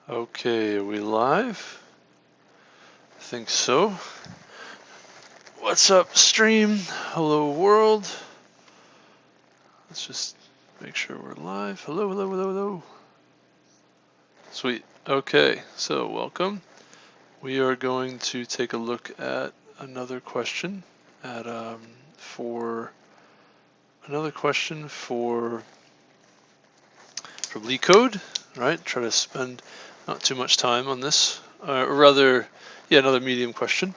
Okay, are we live? I think so. What's up, stream? Hello, world. Let's just make sure we're live. Hello, hello, hello, hello. Sweet. Okay, so welcome. We are going to take a look at another question for Leetcode, right? Try to spend not too much time on this, or rather, yeah, another medium question.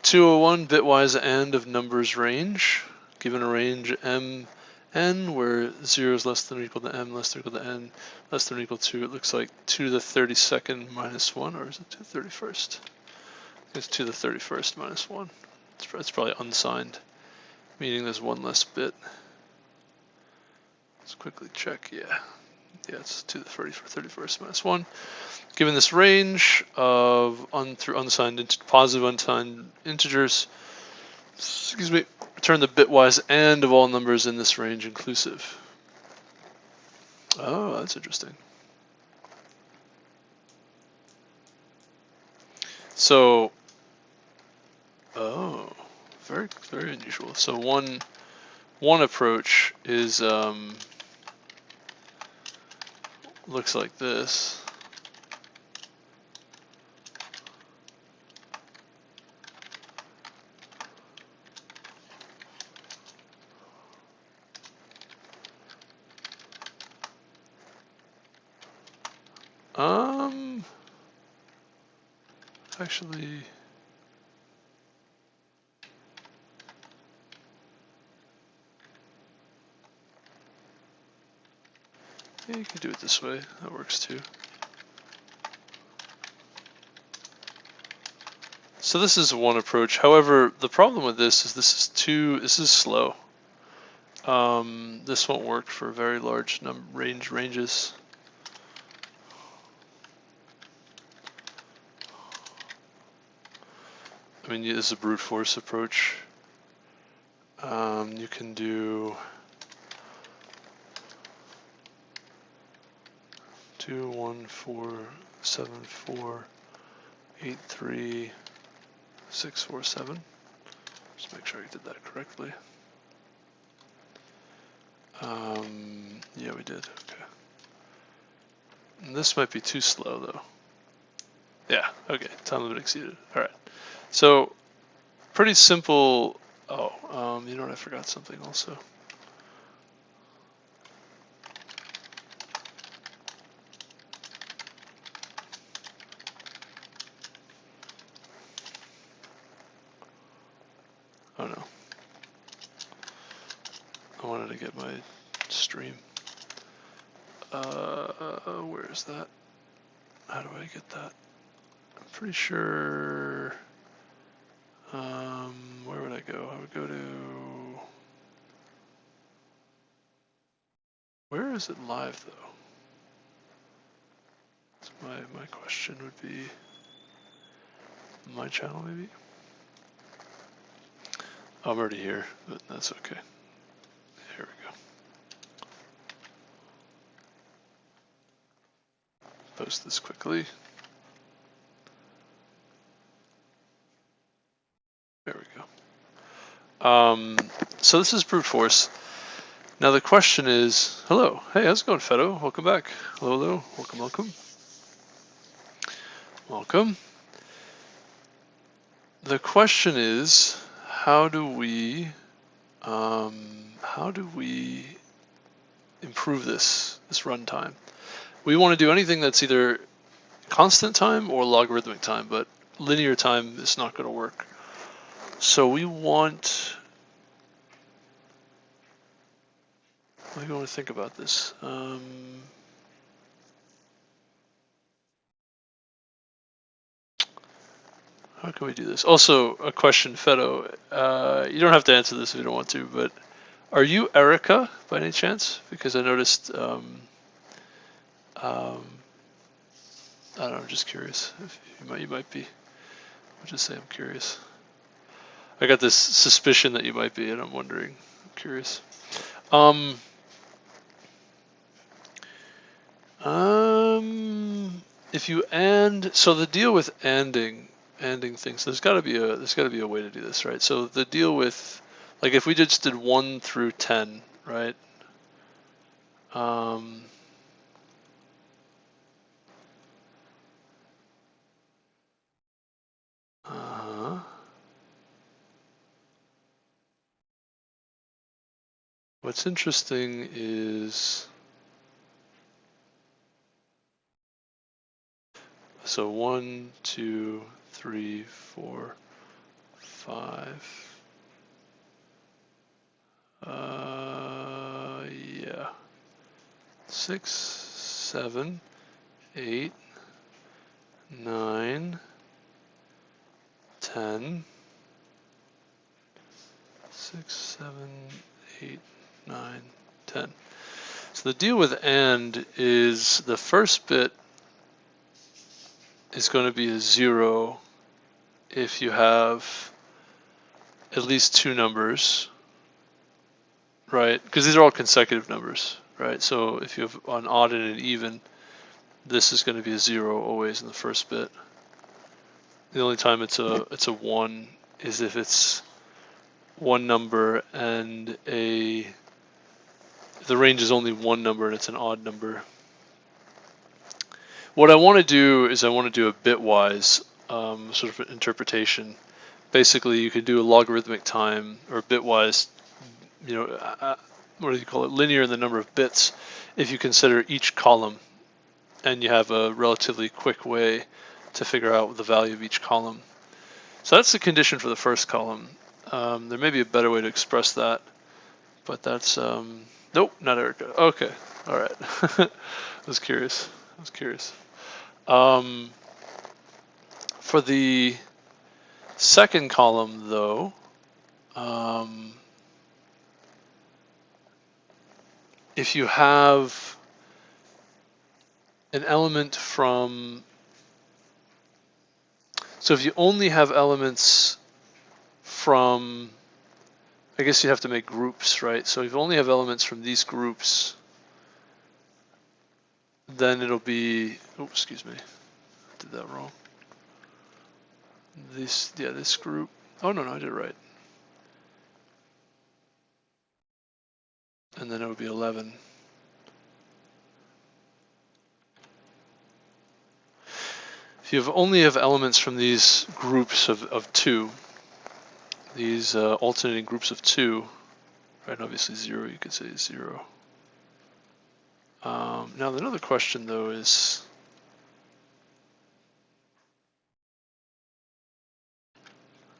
201 bitwise AND of numbers range, given a range m n where 0 is less than or equal to m, less than or equal to n, less than or equal to, it looks like 2 to the 32nd minus 1, or is it 2 to the 31st? It's 2 to the 31st minus 1. It's probably unsigned, meaning there's one less bit. Let's quickly check, yeah. Yeah, it's 2 to the 31st minus 1. Given this range of positive unsigned integers, return the bitwise AND of all numbers in this range inclusive. Oh, that's interesting. So, very, very unusual. So one approach is looks like this. Actually, yeah, you can do it this way. That works too. So this is one approach. However, the problem with this is this is slow. This won't work for very large ranges. I mean, this is a brute force approach. You can do 2, 1, 4, 7, 4, 8, 3, 6, 4, 7. Just make sure I did that correctly. Yeah, we did. Okay. And this might be too slow though. Yeah. Okay. Time limit exceeded. All right. So pretty simple. Oh, you know what? I forgot something also. Oh no. I wanted to get my stream. Where is that? How do I get that? I'm pretty sure. Where would I go? I would go to. Where is it live though? My question would be my channel maybe. I'm already here, but that's okay. Here we go. Post this quickly. There we go. So this is brute force. Now the question is, hello, hey, how's it going, Fedo? Welcome back. Hello, hello, welcome, welcome. Welcome. The question is, how do we improve this runtime? We want to do anything that's either constant time or logarithmic time, but linear time is not going to work. So we want. I want to think about this. How can we do this? Also, a question, Fedo. You don't have to answer this if you don't want to, but are you Erica by any chance? Because I noticed. I don't know. I'm just curious. If you might be. I'll just say I'm curious. I got this suspicion that you might be, and I'm wondering. I'm curious. if you and, so the deal with anding things, there's got to be a way to do this, right? So the deal with, like, if we just did 1 through 10, right? What's interesting is, so 1, 2, 3, 4, 5. Yeah. 6, 7, 8, 9, 10. 6, 7, 8, 9, 10. So the deal with AND is the first bit is going to be a 0 if you have at least 2 numbers, right? Because these are all consecutive numbers, right? So if you have an odd and an even, this is going to be a 0 always in the first bit. The only time it's a 1 is if it's one number and the range is only one number and it's an odd number. What I want to do is I want to do a bitwise sort of interpretation. Basically, you could do a logarithmic time or bitwise, what do you call it, linear in the number of bits, if you consider each column, and you have a relatively quick way to figure out the value of each column. So that's the condition for the first column. There may be a better way to express that, but that's, nope, not Erica. Okay, all right. I was curious. For the second column, though, if you have an element from, so if you only have elements from, I guess you have to make groups, right? So if you only have elements from these groups, then it'll be, oh, excuse me, I did that wrong. This group, oh no, I did it right. And then it would be 11. If you only have elements from these groups of 2, these alternating groups of 2, right? Obviously 0, you could say 0. Now another question though is,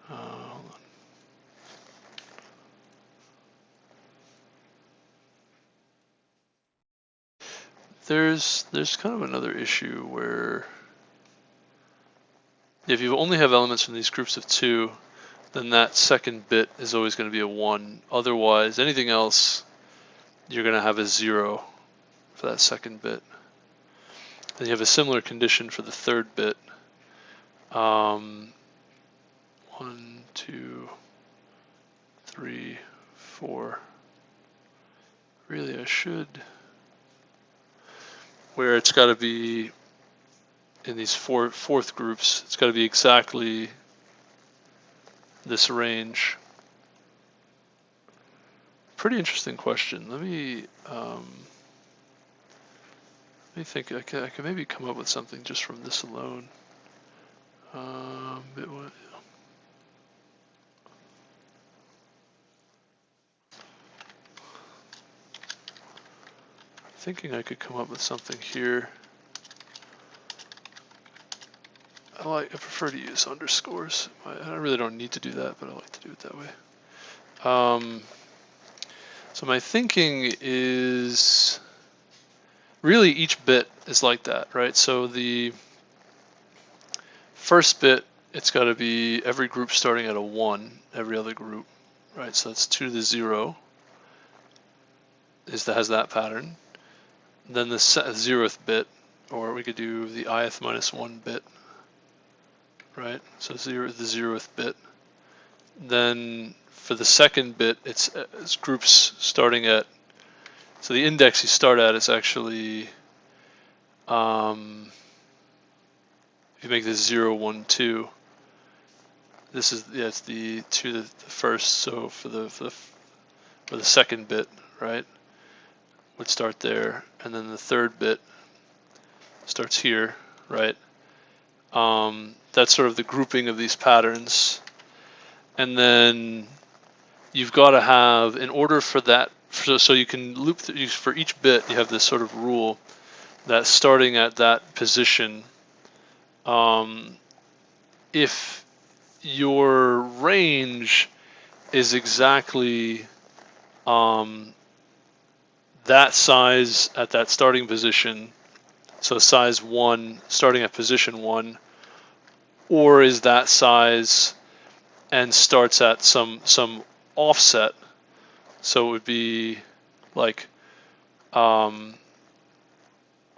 hold on. There's kind of another issue where if you only have elements from these groups of 2, then that second bit is always going to be a 1. Otherwise, anything else, you're going to have a 0 for that second bit. Then you have a similar condition for the third bit. 1, 2, 3, 4. Really, I should, where it's got to be in these fourth groups, it's got to be exactly this range. Pretty interesting question. Let me think. I can maybe come up with something just from this alone. Thinking I could come up with something here. I prefer to use underscores. I really don't need to do that, but I like to do it that way. So my thinking is really each bit is like that, right? So the first bit, it's got to be every group starting at a 1, every other group, right? So that's 2 to the 0 has that pattern. Then the 0th bit, or we could do the ith minus 1 bit, right? So the 0th bit. Then for the second bit, it's groups starting at, so the index you start at is actually if you make this 0, 1, 2, this is, yeah, it's the 2 the first, so for the second bit, right, would start there, and then the third bit starts here, right? That's sort of the grouping of these patterns. And then you've got to have, in order for that, so you can loop for each bit, you have this sort of rule that starting at that position, if your range is exactly that size at that starting position, so size 1 starting at position 1, or is that size and starts at some offset, so it would be like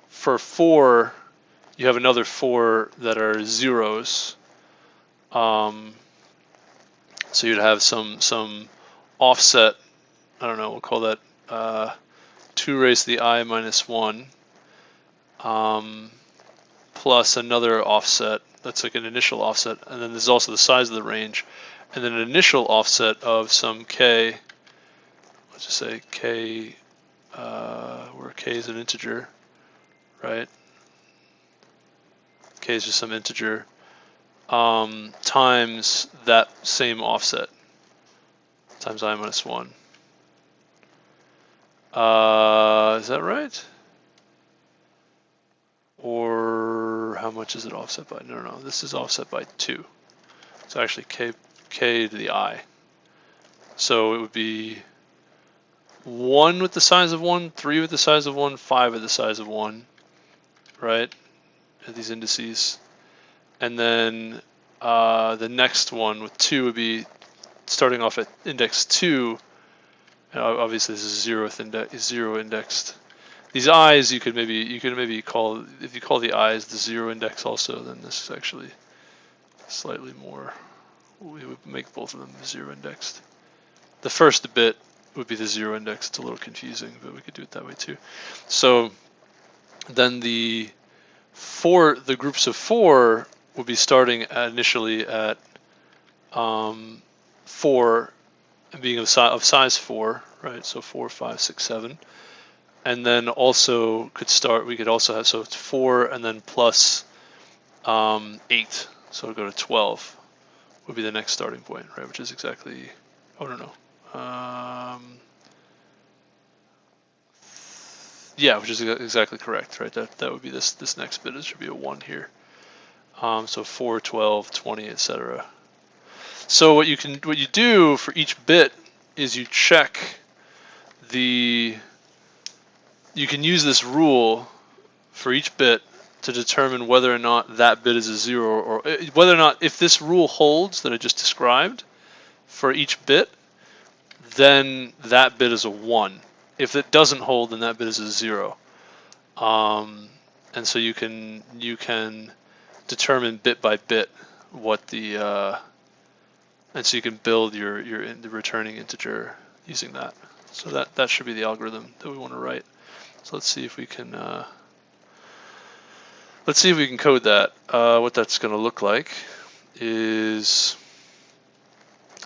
for 4 you have another 4 that are zeros, so you'd have some offset, I don't know, we'll call that 2 raised to the I minus 1 plus another offset that's like an initial offset, and then there's also the size of the range, and then an initial offset of some k, let's just say k, where k is an integer, right? K is just some integer, times that same offset, times I minus 1. Is that right? Or how much is it offset by? No, this is offset by 2. So actually k to the I. So it would be 1 with the size of 1, 3 with the size of 1, 5 with the size of 1, right? At these indices. And then the next one with 2 would be starting off at index 2. And obviously this is 0 indexed. These I's you could maybe call, if you call the I's the 0 index also, then this is actually slightly more, we would make both of them 0 indexed. The first bit would be the 0 index. It's a little confusing, but we could do it that way too. So then the groups of 4 would be starting initially at 4 and being of size 4, right? So 4, 5, 6, 7. And then also we could also have, so it's 4 and then plus 8. So it'll go to 12 would be the next starting point, right? Which is exactly, oh no. Yeah, which is exactly correct, right? That would be this next bit. It should be a 1 here. So 4, 12, 20, etc. So what you do for each bit is you check you can use this rule for each bit to determine whether or not that bit is a 0, or whether or not, if this rule holds that I just described for each bit, then that bit is a 1. If it doesn't hold, then that bit is a 0. And so you can determine bit by bit what the and so you can build the returning integer using that. So that should be the algorithm that we want to write. So let's see if we can code that. What that's going to look like is,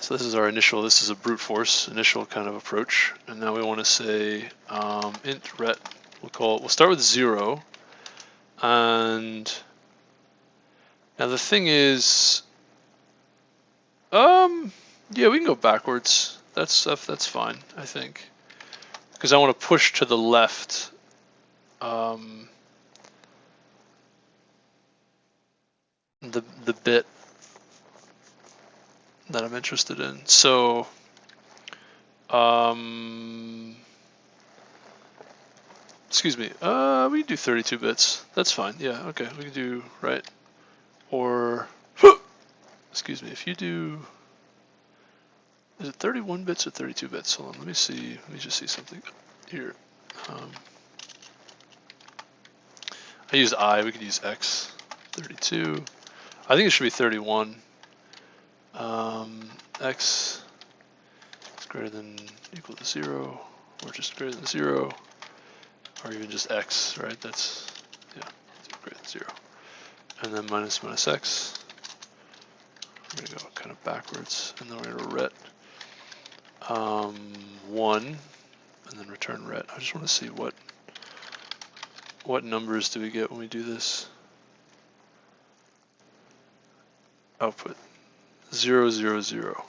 so this is our initial, this is a brute force initial kind of approach, and now we want to say int ret, we'll start with 0, and now the thing is, yeah, we can go backwards. That's fine, I think, because I want to push to the left. The bit that I'm interested in. So excuse me, we can do 32 bits. That's fine. Yeah, okay, we can do, right? Or excuse me, if you do, is it 31 bits or 32 bits? Hold on, let me just see something here. I used I, we could use X. 32. I think it should be 31. X is greater than equal to 0, or just greater than 0, or even just X, right? That's, yeah, greater than 0. and then minus minus x. We're going to go kind of backwards, and then we're going to ret 1, and then return ret. I just want to see what numbers do we get when we do this. Output 0, 0, 0.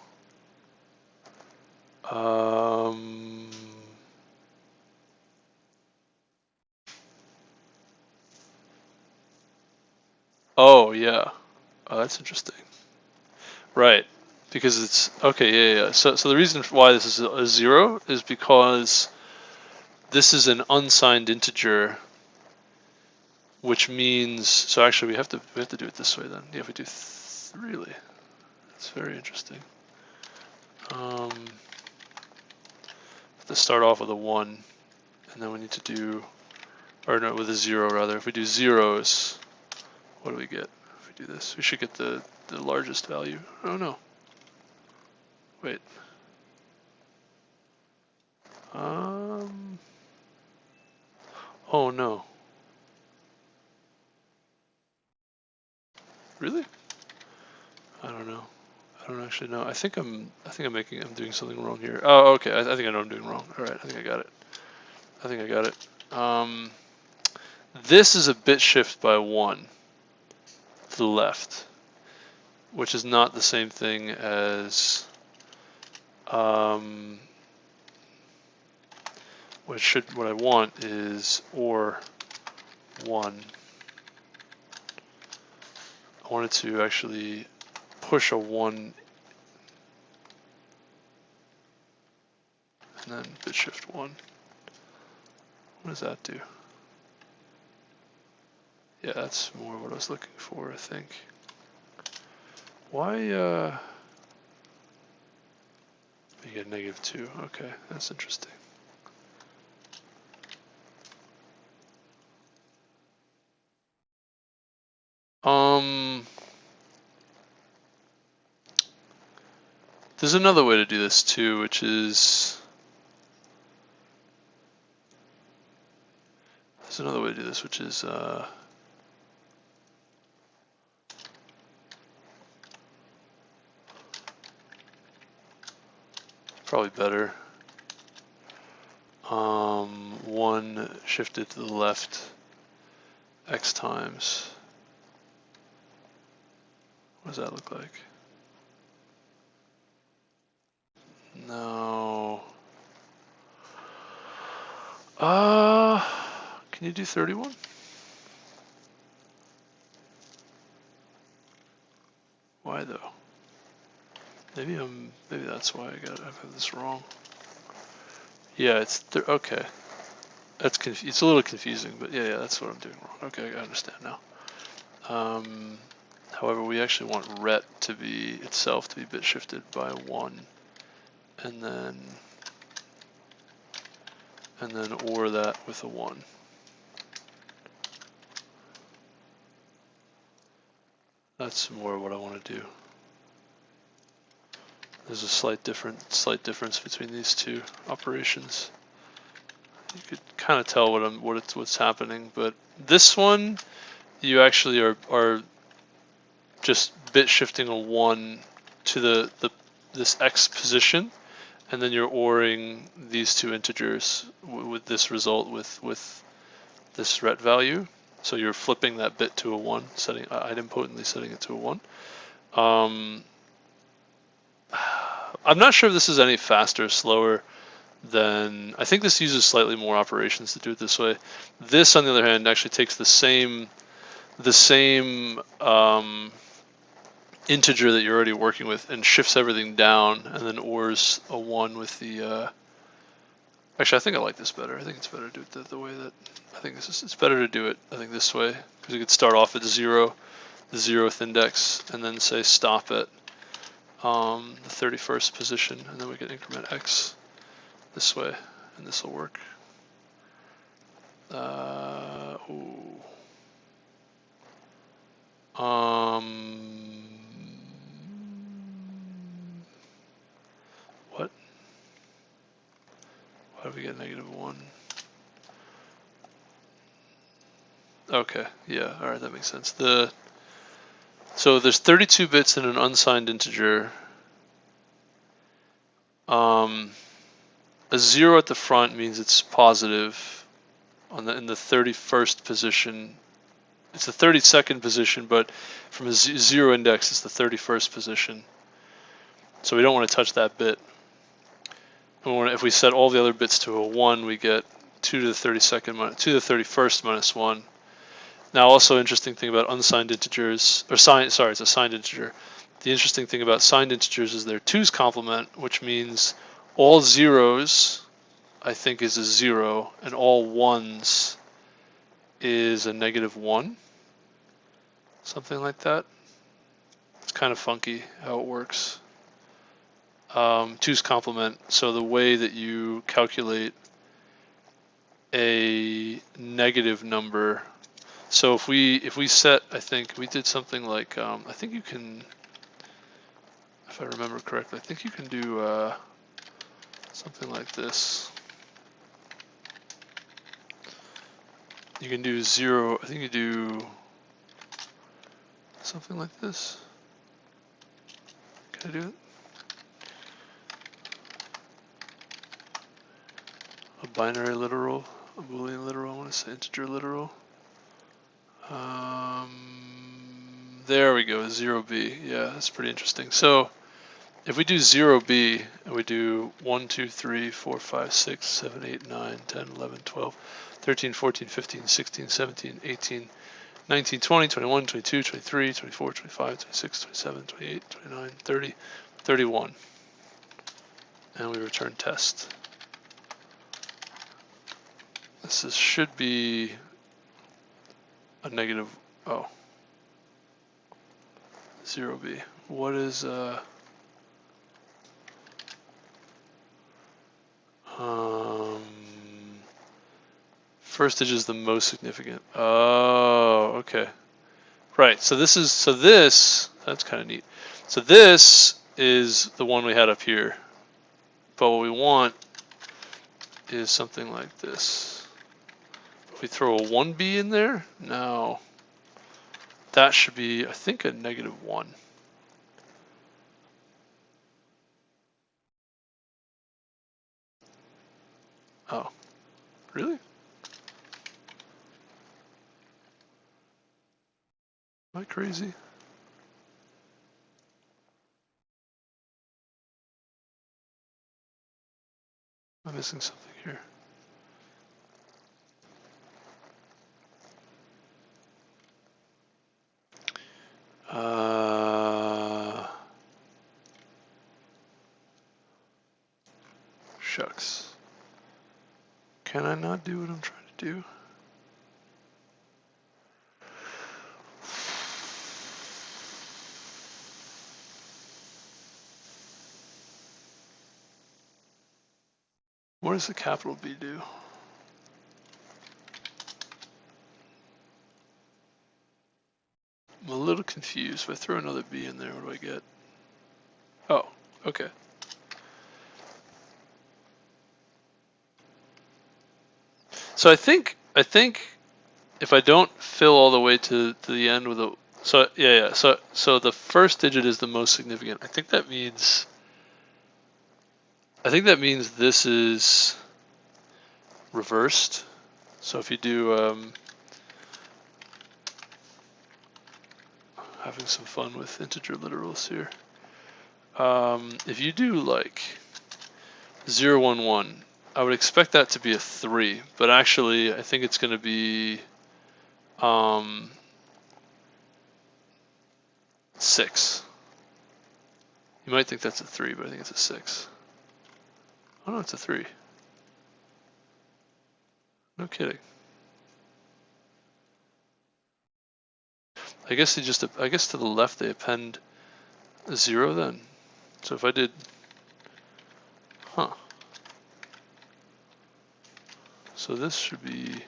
Oh yeah, that's interesting. Right, because it's okay. Yeah. So the reason why this is a 0 is because this is an unsigned integer, which means so actually we have to do it this way then. Yeah, if we do really, it's very interesting. Have to start off with a 1, and then we need to do, or no, with a 0 rather. If we do zeros, what do we get? If we do this, we should get the largest value. Oh no. Wait. Oh no. Really? I don't know. I don't actually know. I think I'm doing something wrong here. Oh, okay. I think I know I'm doing wrong. All right. I think I got it. This is a bit shift by 1 to the left, which is not the same thing as what I want is or 1. I wanted to actually push a 1 and then bit shift 1. What does that do? Yeah, that's more what I was looking for, I think. Why you get -2? Okay, that's interesting. There's another way to do this too, which is probably better. 1 shifted to the left x times. What does that look like? No. Can you do 31? Why though? Maybe that's why I got this wrong. Yeah, it's okay. It's a little confusing, but yeah, that's what I'm doing wrong. Okay, I understand now. However, we actually want ret to be itself to be bit shifted by 1, and then or that with a 1. That's more what I want to do. There's a slight difference between these two operations. You could kind of tell what's happening, but this one you actually are just bit shifting a 1 to this x position, and then you're ORing these two integers with this result with this ret value. So you're flipping that bit to a 1, idempotently setting it to a 1. I'm not sure if this is any faster or slower than, I think this uses slightly more operations to do it this way. This, on the other hand, actually takes the same integer that you're already working with and shifts everything down, and then ORs a 1 with the. Actually, I think I like this better. I think it's better to do it the way that. I think it's better to do it. I think this way, because you could start off at 0, the 0th index, and then say stop at the 31st position, and then we can increment x this way, and this will work. What? Why do we get -1? Okay, yeah, all right, that makes sense. So there's 32 bits in an unsigned integer. A 0 at the front means it's positive in the 31st position. It's the 32nd position, but from a 0 index, it's the 31st position. So we don't want to touch that bit. If we set all the other bits to a 1, we get 2 to the 32nd, 2 to the 31st minus 1. Now, also interesting thing about unsigned integers, or it's a signed integer. The interesting thing about signed integers is they're 2's complement, which means all zeros, I think, is a 0, and all 1s is a -1. Something like that. It's kind of funky how it works. 2's complement. So the way that you calculate a negative number. So if we set, I think we did something like, I think you can, if I remember correctly, I think you can do something like this. You can do 0, I think you do something like this. Can I do it? A binary literal, a Boolean literal, I want to say integer literal. There we go, 0b. Yeah, that's pretty interesting. So if we do 0b and we do 1, 2, 3, 4, 5, 6, 7, 8, 9, 10, 11, 12, 13, 14, 15, 16, 17, 18, 19, 20, 21, 22, 23, 24, 25, 26, 27, 28, 29, 30, 31. And we return test. This should be a negative, 0b. What is, first digit is the most significant. Oh, okay. Right, so this, that's kind of neat. So this is the one we had up here. But what we want is something like this. If we throw a 1b in there, now that should be, I think, a -1. Oh, really? Am I crazy? Am I missing something here? Shucks. Can I not do what I'm trying to do? What does the capital B do? I'm a little confused. If I throw another B in there, what do I get? Oh, okay. So I think if I don't fill all the way to the end with a, so the first digit is the most significant. I think that means this is reversed. So if you do having some fun with integer literals here. If you do like 0, 1, 1, I would expect that to be a 3, but actually I think it's going to be 6. You might think that's a 3, but I think it's a 6. Oh no, it's a 3. No kidding. I guess to the left they append a 0 then. So if I did, so this should be,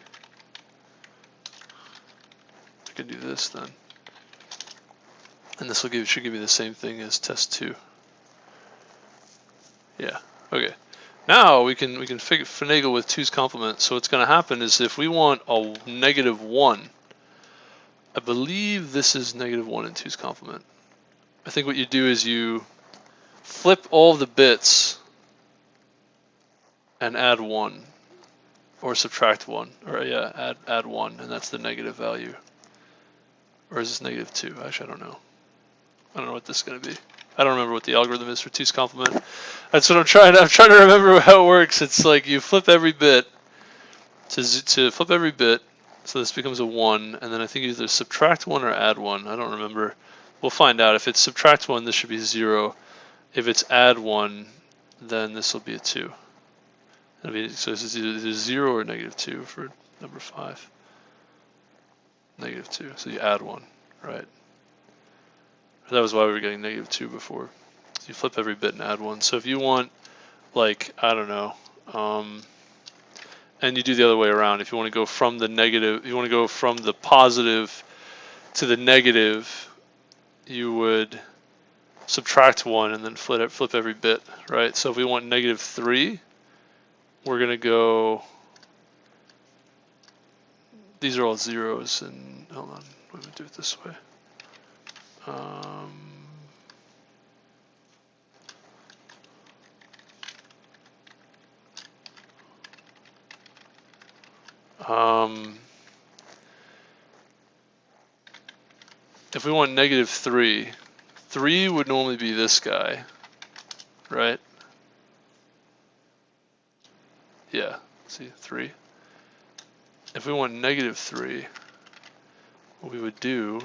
I can do this then. And this should give me the same thing as test 2. Yeah, okay. Now we can finagle with 2's complement. So what's going to happen is if we want a -1, I believe this is -1 and 2's complement. I think what you do is you flip all the bits and add 1, or subtract 1, or yeah, add 1, and that's the negative value. Or is this -2? Actually, I don't know. I don't know what this is going to be. I don't remember what the algorithm is for 2's complement. That's what I'm trying to remember how it works. It's like you flip every bit to flip every bit, so this becomes a 1, and then I think either subtract 1 or add 1. I don't remember. We'll find out. If it's subtract 1, this should be 0. If it's add 1, then this will be a 2. So this is either 0 or -2 for number 5. -2. So you add 1, right? That was why we were getting -2 before. So you flip every bit and add 1. So if you want, like, I don't know, and you do the other way around. If you want to go from the negative, you want to go from the positive to the negative, you would subtract 1 and then flip every bit, right? So if we want -3, we're going to go, these are all zeros, and hold on, let me do it this way. If we want -3, 3 would normally be this guy, right? Yeah, see, 3. If we want -3, what we would do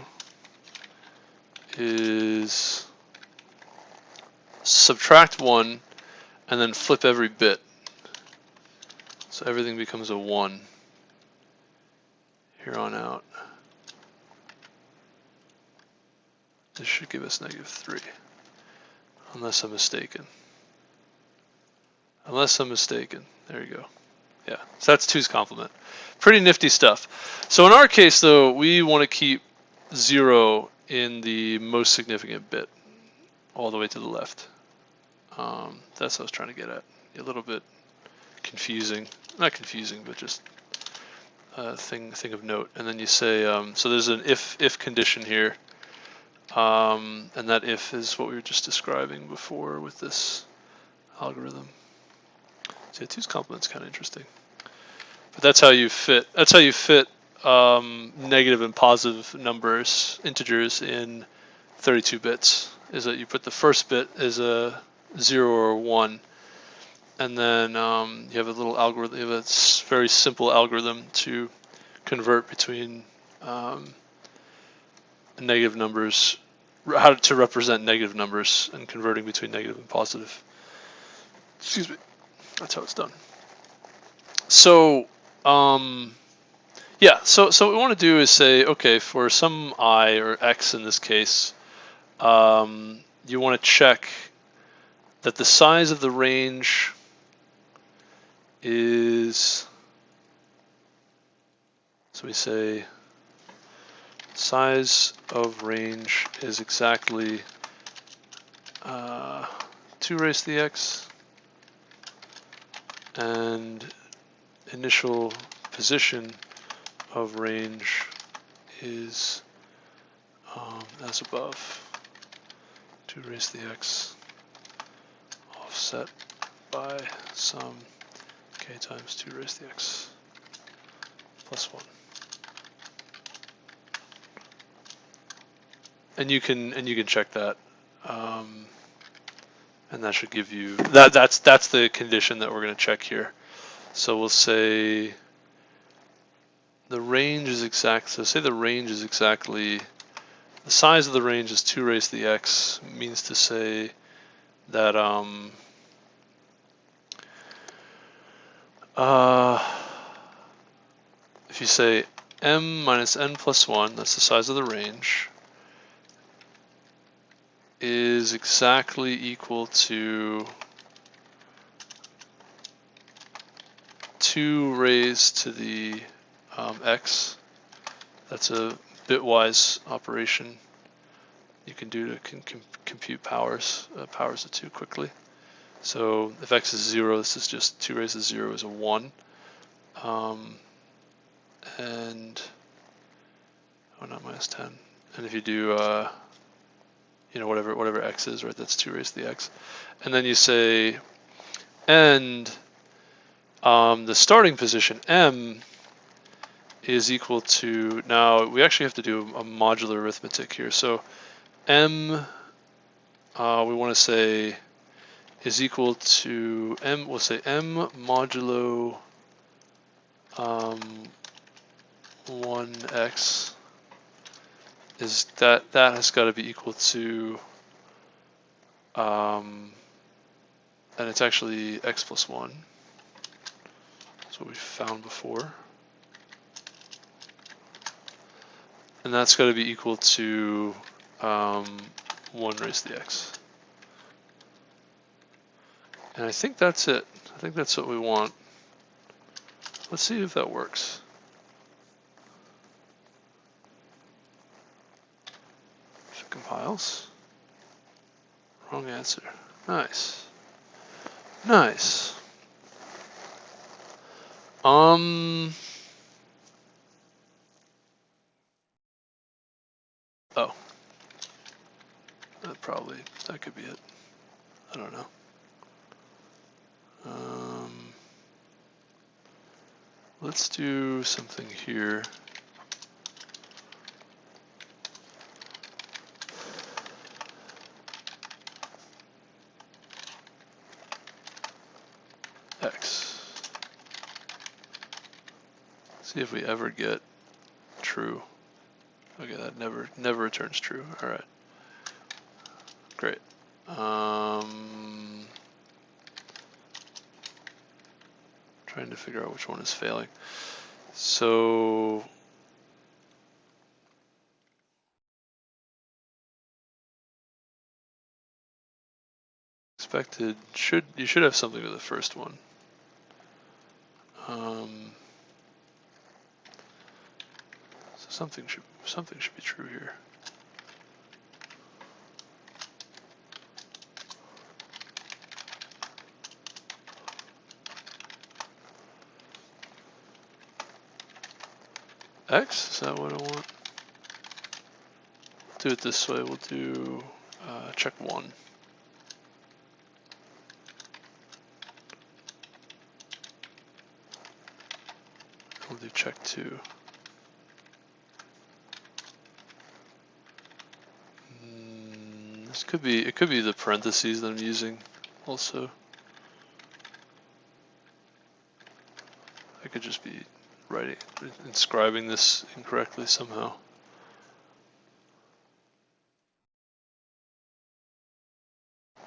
is subtract 1 and then flip every bit. So everything becomes a 1 here on out. This should give us -3, unless I'm mistaken. Unless I'm mistaken. There you go. Yeah, so that's 2's complement. Pretty nifty stuff. So in our case, though, we want to keep 0 in the most significant bit, all the way to the left. That's what I was trying to get at. A little bit confusing. Not confusing, but just a thing of note. And then you say, so there's an if condition here. And that if is what we were just describing before with this algorithm. So 2's complement's kind of interesting. But that's how you fit. That's how you fit negative and positive numbers, integers, in 32 bits. Is that you put the first bit as a 0 or a 1, and then you have a little algorithm. You have a very simple algorithm to convert between negative numbers, how to represent negative numbers, and converting between negative and positive. Excuse me. That's how it's done. So, yeah, so what we want to do is say, okay, for some I or X in this case, you want to check that the size of the range is, so we say size of range is exactly 2 raised to the X, and initial position of range is as above, 2 raised to the X offset by some k times 2 raised to the X plus 1. And you can check that, and that should give you that's the condition that we're going to check here. So we'll say the range is exact. So say the range is exactly, the size of the range is 2 raised to the X, means to say that if you say m minus n plus 1, that's the size of the range, is exactly equal to 2 raised to the X. That's a bitwise operation you can do to compute powers of 2 quickly. So if X is 0, this is just 2 raised to 0 is a 1. And I Why not minus 10? And if you do, you know, whatever x is, right? That's 2 raised to the x. And then you say, and the starting position m is equal to, now we actually have to do a modular arithmetic here. So m, we want to say is equal to m, we'll say m modulo 1x is that has got to be equal to, and it's actually x plus 1. That's what we found before. And that's got to be equal to 1 raised to the x. And I think that's it. I think that's what we want. Let's see if that works. If it compiles. Wrong answer. Nice. Nice. Oh. That could be it. I don't know. Let's do something here. X. See if we ever get true. Okay, that never returns true. All right. Great. Trying to figure out which one is failing. So expected you should have something with the first one. So something should be true here. X, is that what I want? Do it this way. We'll do check 1. We'll do check 2. This could be, it could be the parentheses that I'm using also. I could just be inscribing this incorrectly somehow.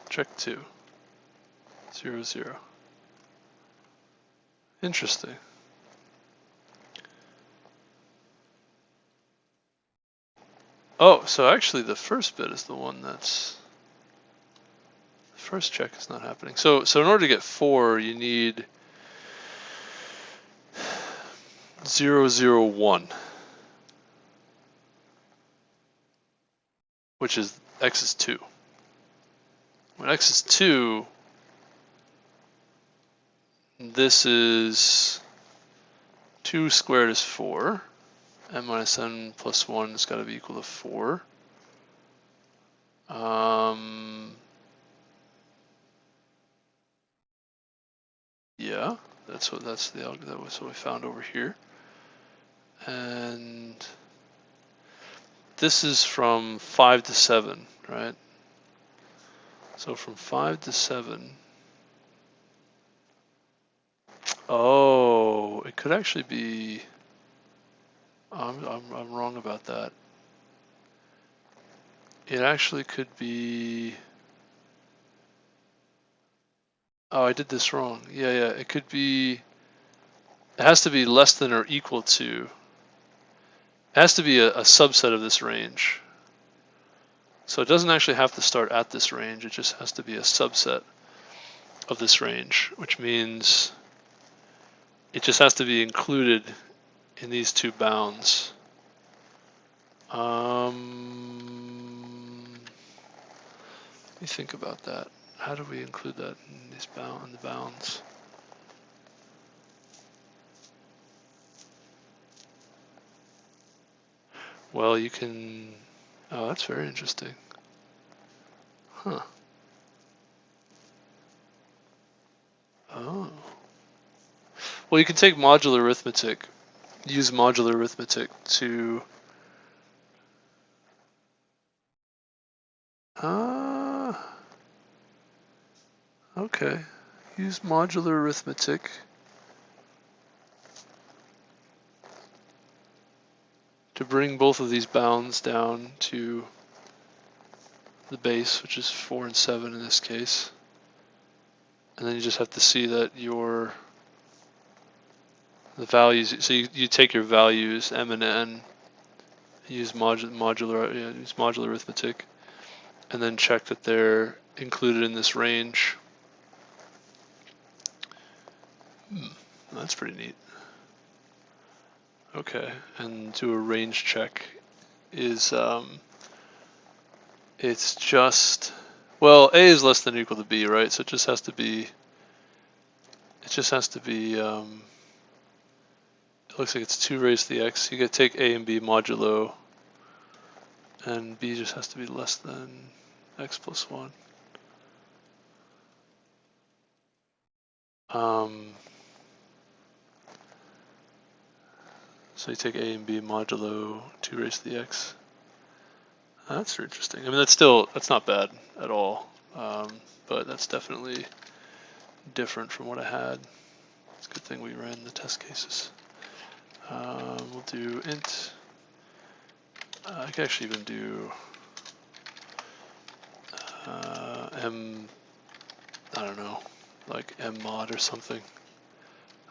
Check 2. 0, 0. Interesting. Oh, so actually the first bit is the one that's, the first check is not happening. So in order to get 4, you need 0, 0, 1, which is x is 2. When x is 2, this is 2 squared is 4. M minus n plus 1 has got to be equal to 4. Yeah, that's what we found over here. And this is from 5 to 7, right? So from 5 to 7. Oh, it could actually be. I'm wrong about that. It actually could be. Oh, I did this wrong. Yeah, it could be. It has to be less than or equal to. It has to be a subset of this range. So it doesn't actually have to start at this range. It just has to be a subset of this range, which means it just has to be included in these two bounds. Let me think about that. How do we include that in these the bounds? Well, you can, oh, that's very interesting. Huh. Oh. Well, you can take modular arithmetic, use modular arithmetic to, okay. Use modular arithmetic to bring both of these bounds down to the base, which is 4 and 7 in this case. And then you just have to see that the values, so you take your values, m and n, use modular arithmetic, and then check that they're included in this range. That's pretty neat. Okay, and do a range check is, it's just, well, a is less than or equal to b, right? So it just has to be, it looks like it's 2 raised to the x. You gotta take a and b modulo, and b just has to be less than x plus 1. So you take a and b modulo 2 raised to the x. That's interesting. I mean, that's not bad at all, but that's definitely different from what I had. It's a good thing we ran the test cases. We'll do int. I can actually even do m, I don't know, like m mod or something.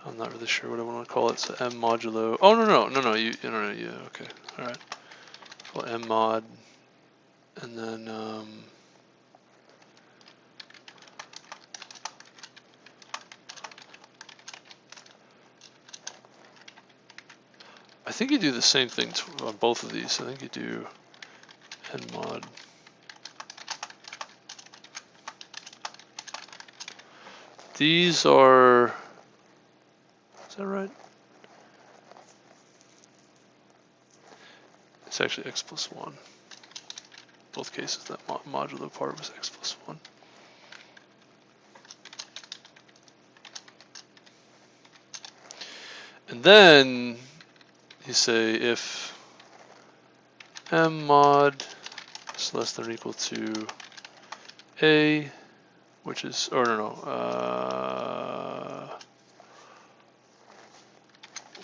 I'm not really sure what I want to call it. So m modulo. Oh no, yeah, okay, all right. Well, m mod, and then I think you do the same thing on both of these. I think you do n mod. These are, is that right? It's actually x plus 1. Both cases, that modulo part was x plus 1. And then you say if m mod is less than or equal to a, which is, or no,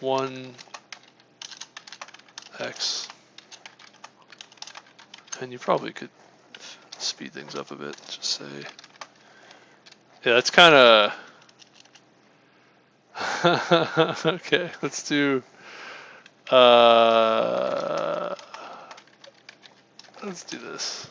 1x, and you probably could speed things up a bit, just say, yeah, that's kind of, okay, let's do, let's do this.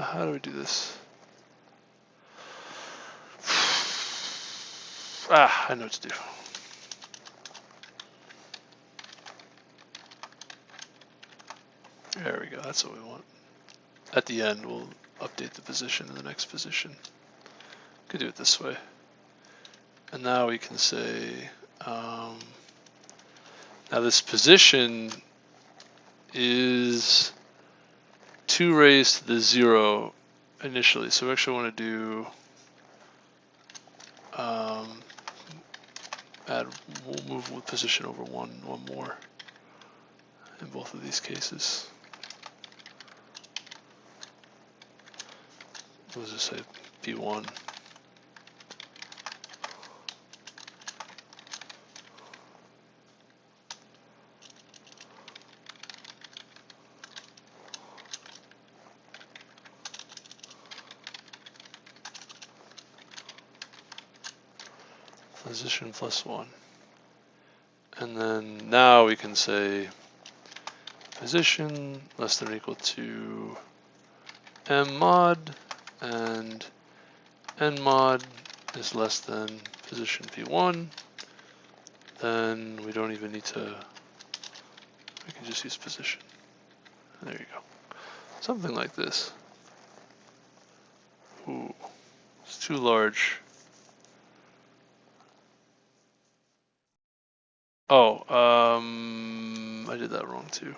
How do we do this? I know what to do. There we go, that's what we want. At the end, we'll update the position in the next position. Could do it this way. And now we can say, now this position is 2 raised to the 0 initially. So we actually want to do, we'll move with position over one more in both of these cases. We'll just say P1. Position plus 1. And then now we can say position less than or equal to m mod, and n mod is less than position P1. Then we don't even need to We can just use position. There you go. Something like this. Ooh, it's too large. Oh, I did that wrong too.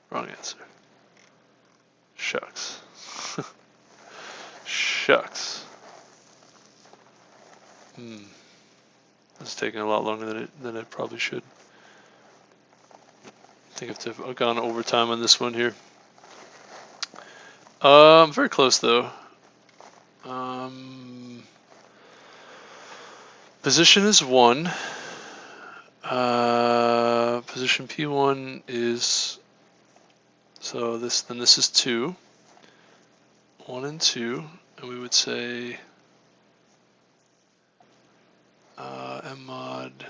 Wrong answer. Shucks. Shucks. It's taking a lot longer than it probably should. I think I have gone overtime on this one here. Very close though. Position is 1. Position P1 is, so this is 2. 1 and 2, and we would say M mod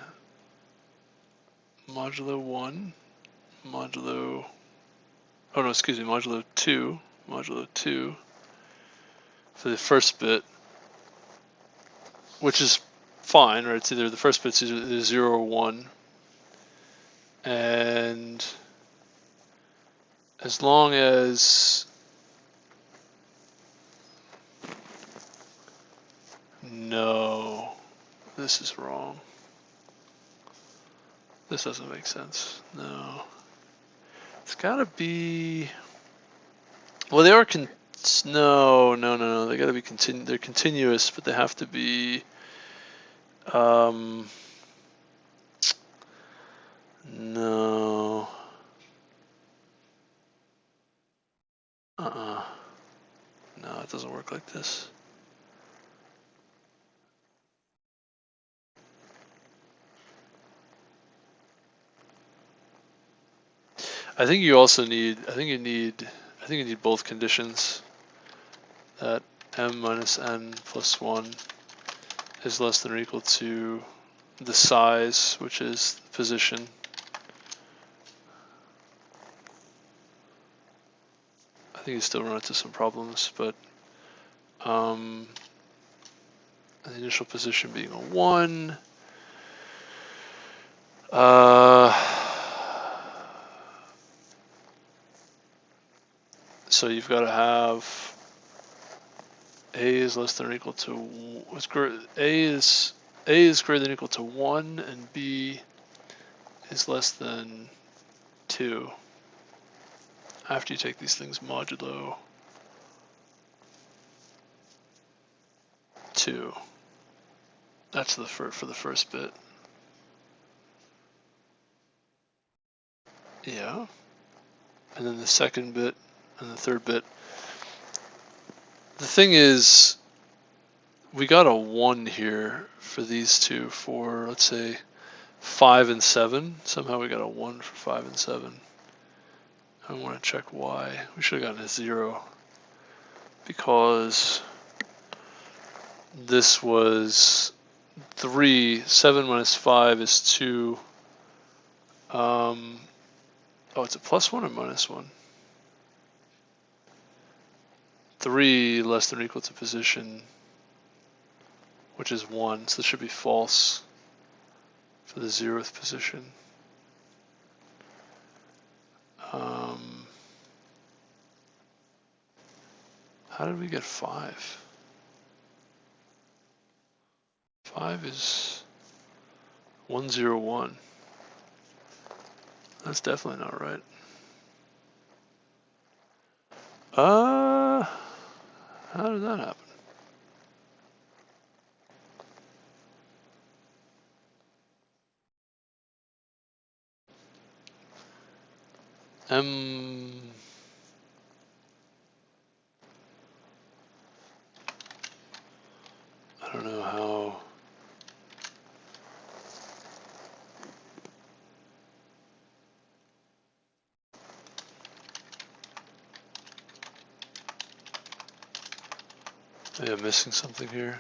modulo 1 modulo, oh no, excuse me, modulo 2 for the first bit, which is fine, right? It's either the first bit's either 0 or 1, and as long as no, this is wrong. This doesn't make sense. No, it's gotta be. Well, they are no. They gotta be They're continuous, but they have to be. No. No, it doesn't work like this. I think you also need. I think you need both conditions. That m minus n plus 1 is less than or equal to the size, which is the position. I think you still run into some problems, but the initial position being a 1. So you've got to have a is less than or equal to a is greater than or equal to 1, and b is less than 2. After you take these things modulo 2. That's for the first bit. Yeah. And then the second bit and the third bit. The thing is, we got a 1 here for these two for, let's say, 5 and 7. Somehow we got a 1 for 5 and 7. I want to check why. We should have gotten a 0. Because this was 3. 7 minus 5 is 2. Oh, it's a plus 1 or minus 1? 3 less than or equal to position, which is 1, so this should be false for the 0th position. How did we get 5? 5 is 101. That's definitely not right. How did that happen? I don't know how. Maybe I'm missing something here.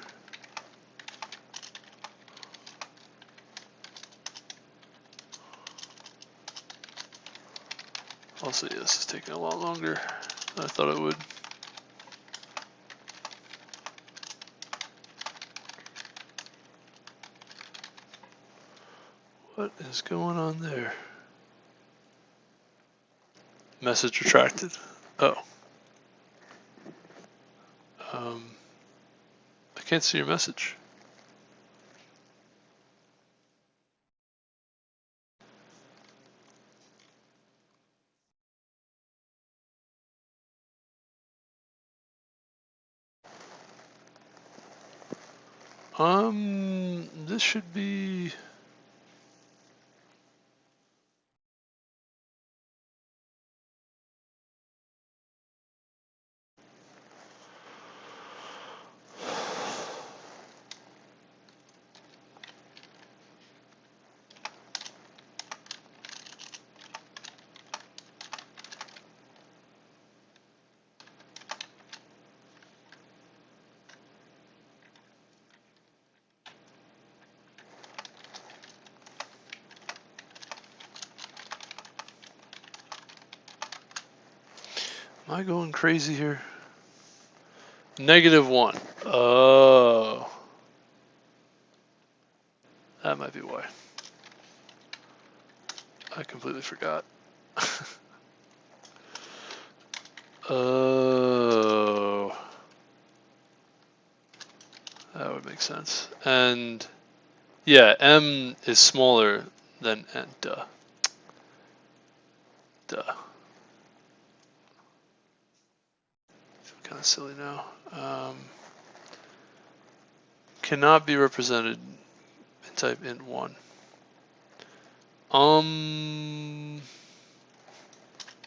Also, yeah, this is taking a lot longer than I thought it would. What is going on there? Message retracted. Oh. I can't see your message. This should be. Am I going crazy here? -1. Oh. That might be why. I completely forgot. Oh. That would make sense. And yeah, M is smaller than N. Duh. Kind of silly now. Cannot be represented in type int1.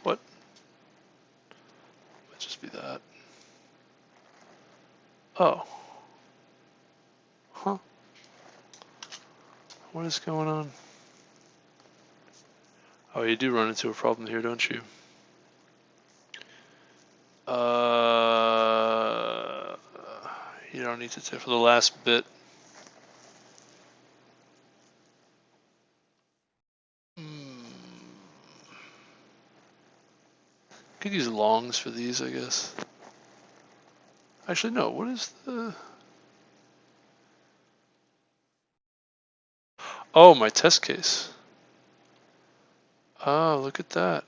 What? Might just be that. Oh. Huh. What is going on? Oh, you do run into a problem here, don't you? You don't need to take for the last bit. Could use longs for these, I guess. Actually, no. What is the? Oh, my test case. Oh, look at that.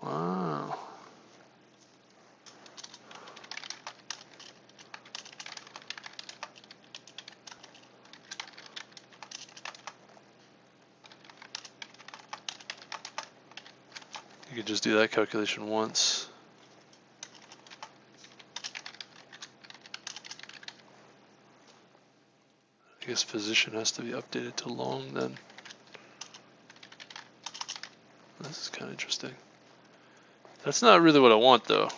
Wow. You could just do that calculation once. I guess position has to be updated to long then. This is kind of interesting. That's not really what I want though.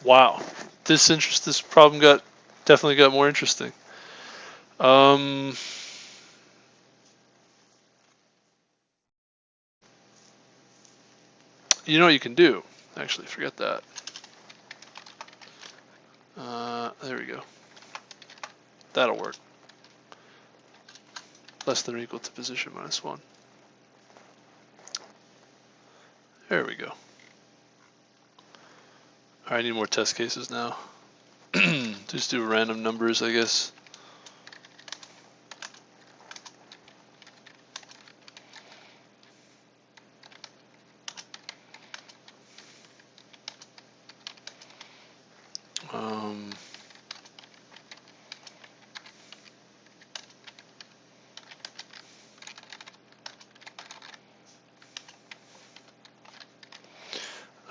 Wow, this problem definitely got more interesting. You know what you can do? Actually, forget that. There we go. That'll work. Less than or equal to position -1. There we go. Alright, I need more test cases now. Just do random numbers, I guess.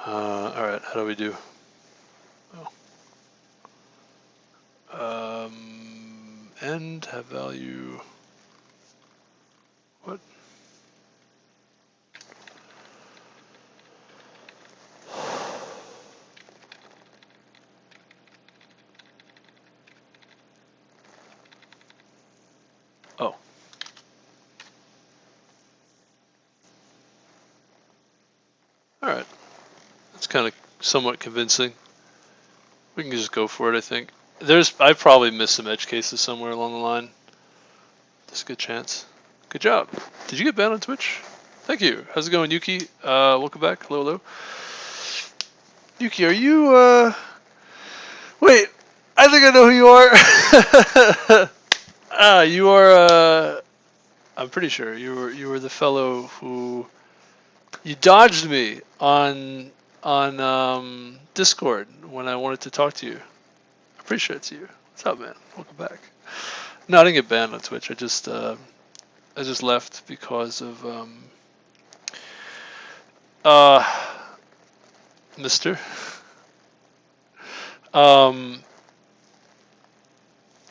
Alright, how do we do? Oh. End have value. What? Oh. Alright. That's kind of somewhat convincing. We can just go for it, I think. I probably missed some edge cases somewhere along the line. There's a good chance. Good job. Did you get banned on Twitch? Thank you. How's it going, Yuki? Welcome back. Hello, hello. Yuki, are you, wait, I think I know who you are. You are, I'm pretty sure you were the fellow who, you dodged me on Discord when I wanted to talk to you. I'm pretty sure it's you. What's up, man? Welcome back. No, I didn't get banned on Twitch. I just left because of, Mister.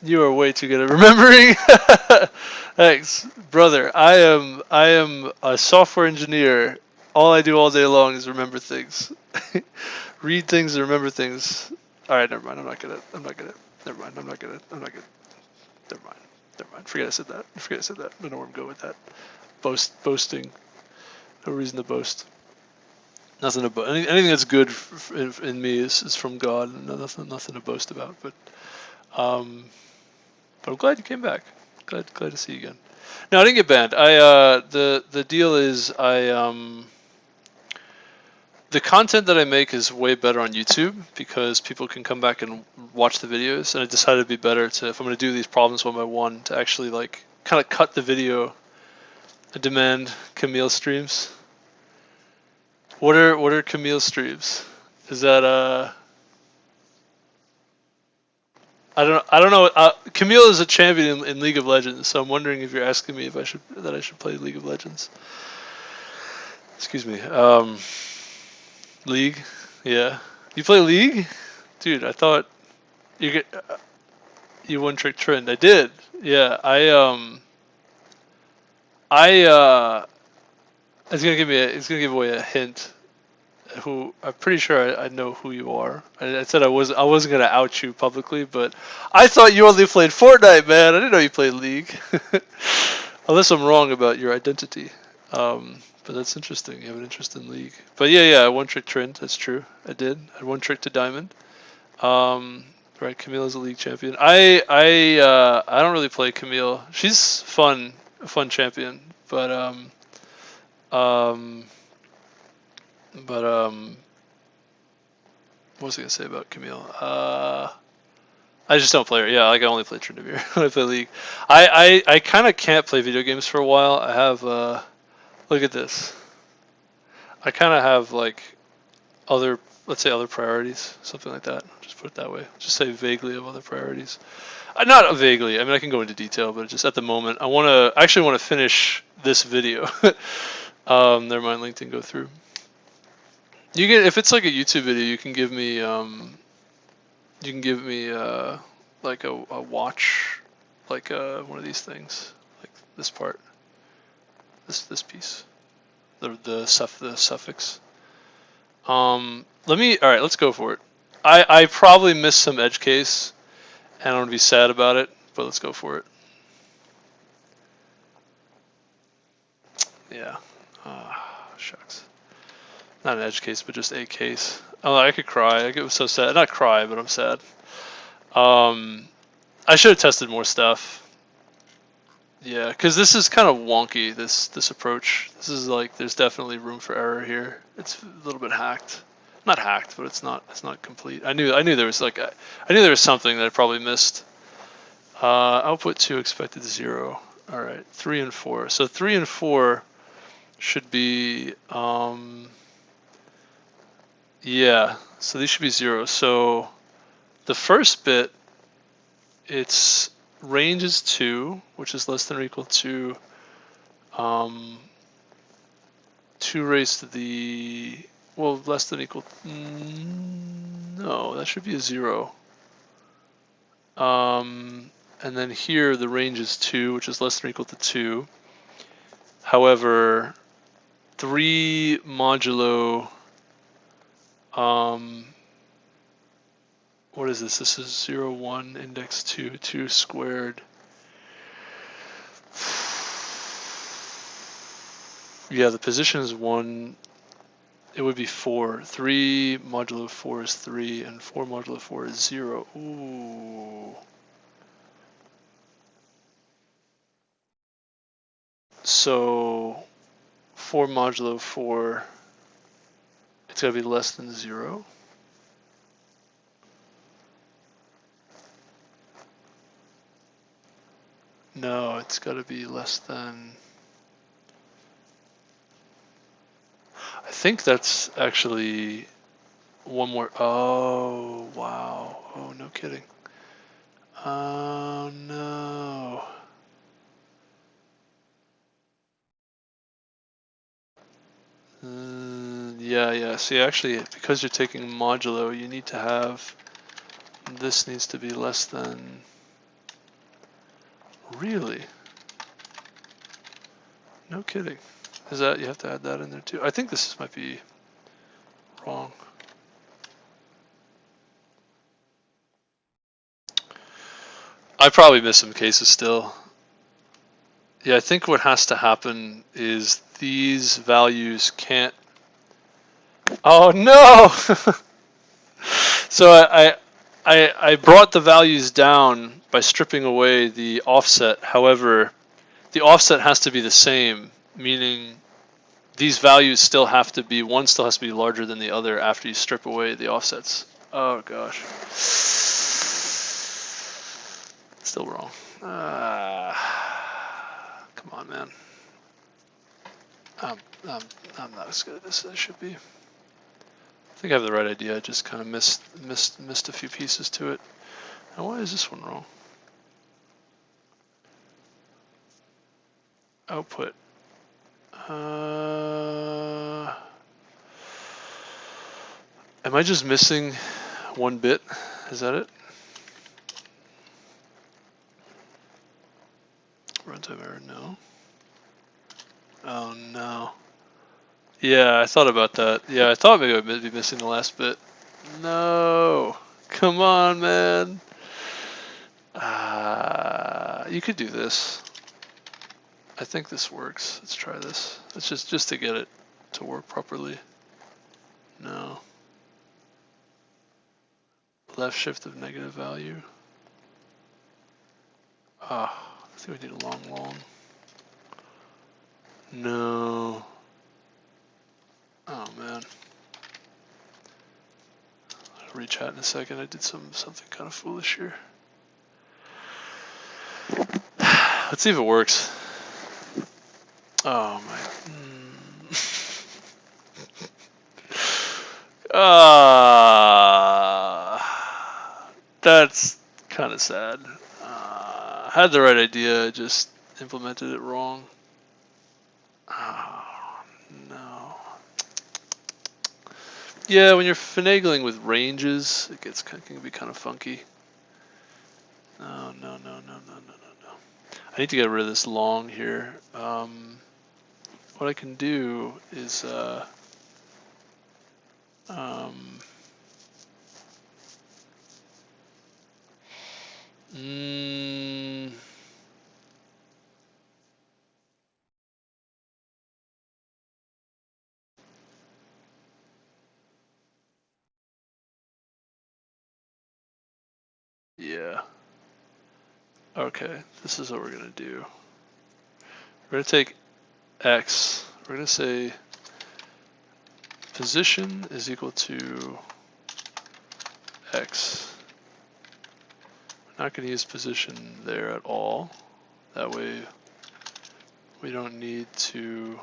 You are way too good at remembering. Thanks, brother. I am a software engineer. All I do all day long is remember things. Read things and remember things. All right, never mind. I'm not good at. Never mind. I'm not good. Never mind. Forget I said that. I don't know where I'm going with that. Boasting. No reason to boast. Nothing to boast. Anything that's good in me is from God, and nothing to boast about. But I'm glad you came back. Glad to see you again. No, I didn't get banned. The deal is the content that I make is way better on YouTube because people can come back and watch the videos, and I decided it'd be better to, if I'm going to do these problems one by one, to actually like kind of cut the video and demand Camille streams. What are Camille streams? Is that I don't know. Camille is a champion in League of Legends, so I'm wondering if you're asking me if I should play League of Legends. Excuse me. League, yeah. You play League, dude? I thought you one trick trend. I did. Yeah. It's gonna give away a hint. Who I'm pretty sure I know who you are. I said I wasn't gonna out you publicly, but I thought you only played Fortnite, man. I didn't know you played League. Unless I'm wrong about your identity. But that's interesting. You have an interest in League. But yeah, one trick trend. That's true. I did. I had one trick to Diamond. Right, Camille is a League champion. I don't really play Camille. She's a fun champion, but what was I gonna say about Camille? I just don't play her. Yeah, like I only play Tryndamere when I play League. I kind of can't play video games for a while. I have look at this. I kind of have like let's say other priorities, something like that. Just put it that way. Just say vaguely of other priorities. Not vaguely. I mean, I can go into detail, but just at the moment, I actually want to finish this video. Never mind, LinkedIn go through. You can, if it's like a YouTube video, you can give me like a watch, like one of these things, like this part, this piece, the suffix. All right, let's go for it. I probably missed some edge case, and I'm gonna be sad about it, but let's go for it. Yeah. Shucks. Not an edge case, but just a case. Oh, I could cry. I get so sad. Not cry, but I'm sad. I should have tested more stuff. Yeah, because this is kind of wonky. This approach. This is like there's definitely room for error here. It's a little bit hacked. Not hacked, but it's not complete. I knew there was like I knew there was something that I probably missed. Output 2 expected 0. All right, 3 and 4. So 3 and 4 should be yeah. So these should be 0. So the first bit, its range is 2, which is less than or equal to 2 raised to the, well, less than or equal, no, that should be a 0. And then here the range is 2, which is less than or equal to 2. However, 3 modulo, what is this? This is 0, 1, index 2, 2 squared. Yeah, the position is 1. It would be 4. 3 modulo 4 is 3, and 4 modulo 4 is 0. Ooh. So 4 modulo 4, it's got to be less than 0. No, it's got to be less than... I think that's actually one more. Oh, wow. Oh, no kidding. Oh, no. Yeah. See, actually, because you're taking modulo, you need to have... This needs to be less than... Really? No kidding. Is that... You have to add that in there, too? I think this might be wrong. I probably missed some cases still. Yeah, I think what has to happen is these values can't... Oh no! So I brought the values down by stripping away the offset. However, the offset has to be the same, meaning these values still have to be, one still has to be larger than the other after you strip away the offsets. Oh gosh. Still wrong. Come on, man. I'm not as good at this as I should be. I think I have the right idea. I just kind of missed a few pieces to it. Now, why is this one wrong? Output. Am I just missing 1 bit? Is that it? Runtime error, no. Oh no. Yeah, I thought about that. Yeah, I thought maybe I'd be missing the last bit. No. Come on, man. You could do this. I think this works. Let's try this. Let's just to get it to work properly. No. Left shift of negative value. I think we need a long. No. Oh man. I'll re-chat in a second. I did something kind of foolish here. Let's see if it works. Oh my. That's kind of sad. I had the right idea, just implemented it wrong. Oh, no. Yeah, when you're finagling with ranges, it can be kind of funky. No. I need to get rid of this long here. What I can do is yeah. Okay, this is what we're gonna do. We're gonna take X. We're gonna say position is equal to X. We're not gonna use position there at all. That way we don't need to...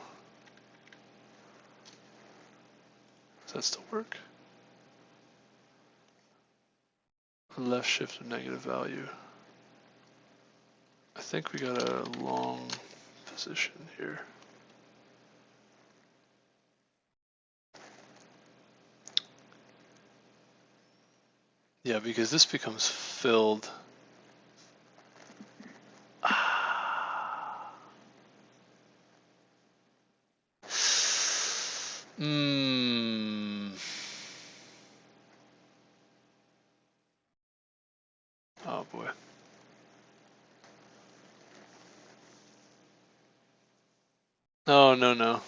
Does that still work? Left shift of negative value. I think we got a long position here. Yeah, because this becomes filled. Oh boy. Oh no.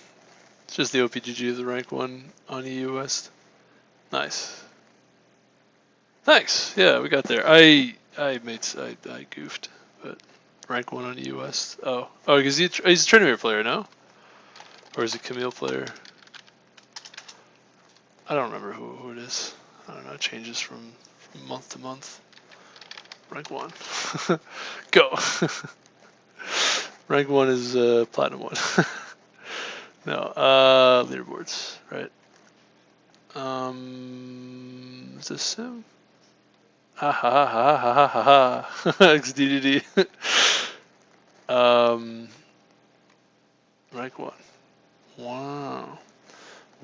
It's just the OPGG of the rank 1 on EU West. Nice. Thanks. Yeah, we got there. I goofed, but Rank 1 on US. Oh, because he's a Trinivir player, no? Or is he Camille player? I don't remember who it is. I don't know. It changes from month to month. Rank 1. Go. Rank 1 is Platinum 1. No, leaderboards, right? Is this him? Ha ha ha ha ha ha ha. XDDD. Rank 1. Wow.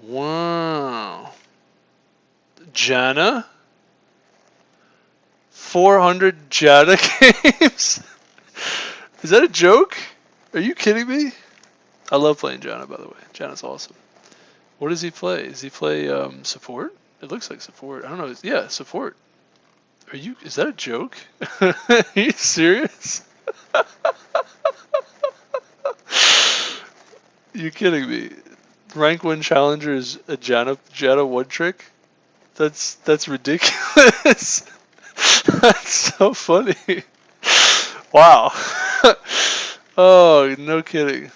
Wow. Janna? 400 Janna games? Is that a joke? Are you kidding me? I love playing Janna, by the way. Janna's awesome. What does he play? Does he play support? It looks like support. I don't know. Yeah, support. Is that a joke? Are you serious? You kidding me? Rank 1 challenger is a Janna one trick? That's ridiculous. That's so funny. Wow. Oh, no kidding.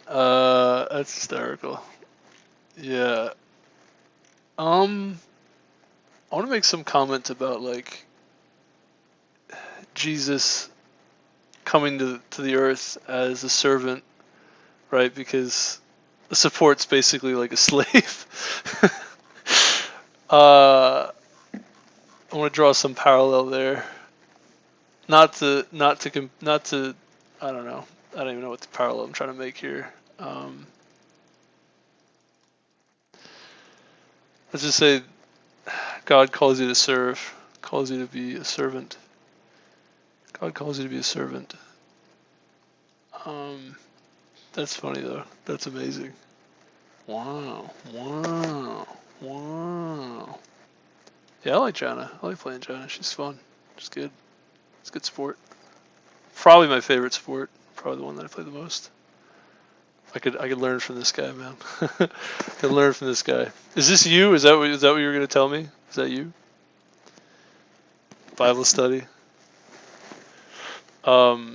That's hysterical. Yeah. I want to make some comment about like Jesus coming to the earth as a servant, right? Because the support's basically like a slave. I want to draw some parallel there. Not to I don't know. I don't even know what the parallel I'm trying to make here. Let's just say God calls you to serve, calls you to be a servant. God calls you to be a servant. That's funny though. That's amazing. Wow. Wow. Wow. Yeah, I like Janna. I like playing Janna. She's fun. She's good. It's good sport. Probably my favorite sport. Probably the one that I play the most. I could learn from this guy, man. I could learn from this guy. Is this you? Is that what you were gonna tell me? Is that you? Bible study. Yeah.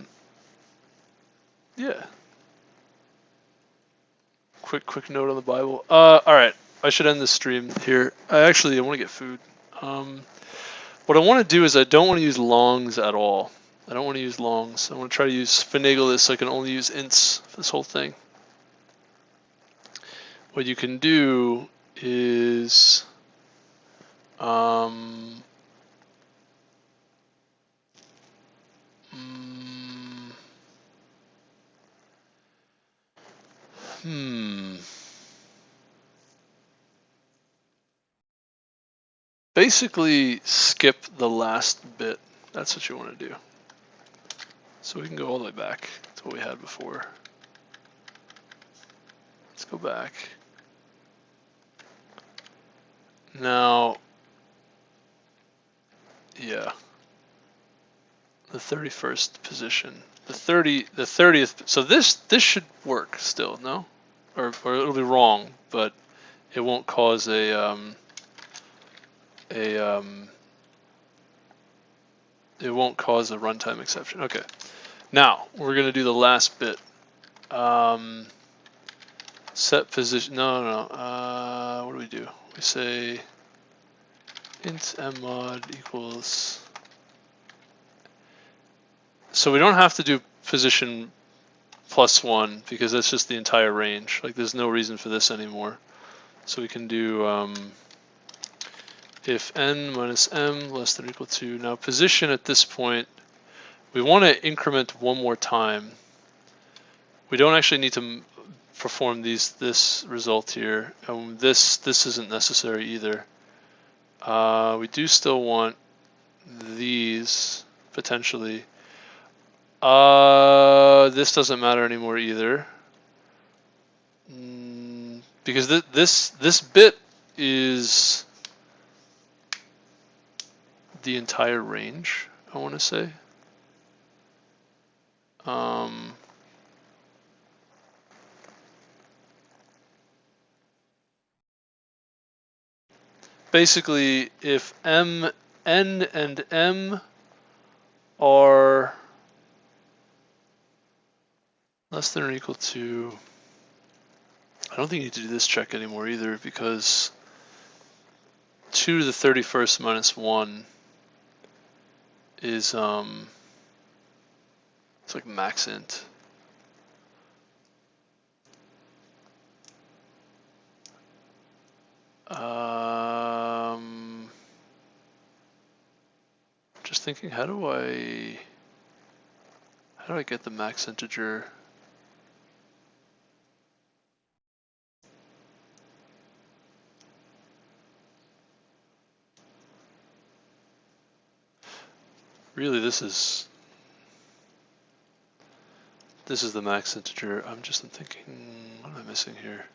Quick note on the Bible. All right. I should end this stream here. I want to get food. What I want to do is I don't want to use longs at all. I don't want to use longs. I want to try to finagle this so I can only use ints for this whole thing. What you can do is basically skip the last bit. That's what you want to do. So we can go all the way back to what we had before. Let's go back. Now, yeah, the 31st position, the 30th. So this should work still, no? Or it'll be wrong, but it won't cause it won't cause a runtime exception. Okay. Now we're gonna do the last bit. Set position. No. What do we do? We say int mmod equals. So we don't have to do position +1 because that's just the entire range. Like there's no reason for this anymore. So we can do if n minus m less than or equal to. Now position at this point, we want to increment one more time. We don't actually need to perform this result here. This isn't necessary either. We do still want these potentially. This doesn't matter anymore either, because this bit is the entire range, I want to say. Basically, if n and m are less than or equal to, I don't think you need to do this check anymore either, because 2 to the 31st minus 1 is, it's like max int. Just thinking, how do I get the max integer? Really, this is the max integer. I'm thinking, what am I missing here?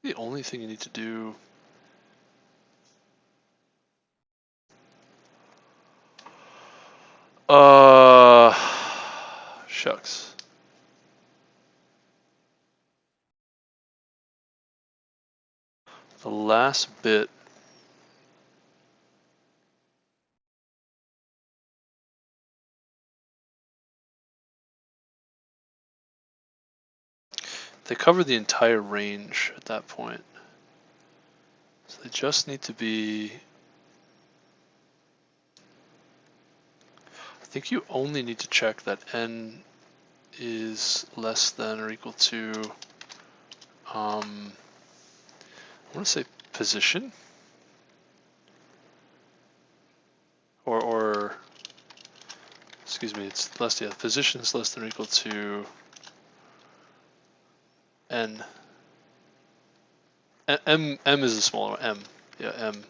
The only thing you need to do, shucks. The last bit, they cover the entire range at that point. So they just need to be, I think you only need to check that n is less than or equal to, I want to say position, or excuse me, it's less, yeah, position is less than or equal to n. M is the smaller one, m, yeah, m.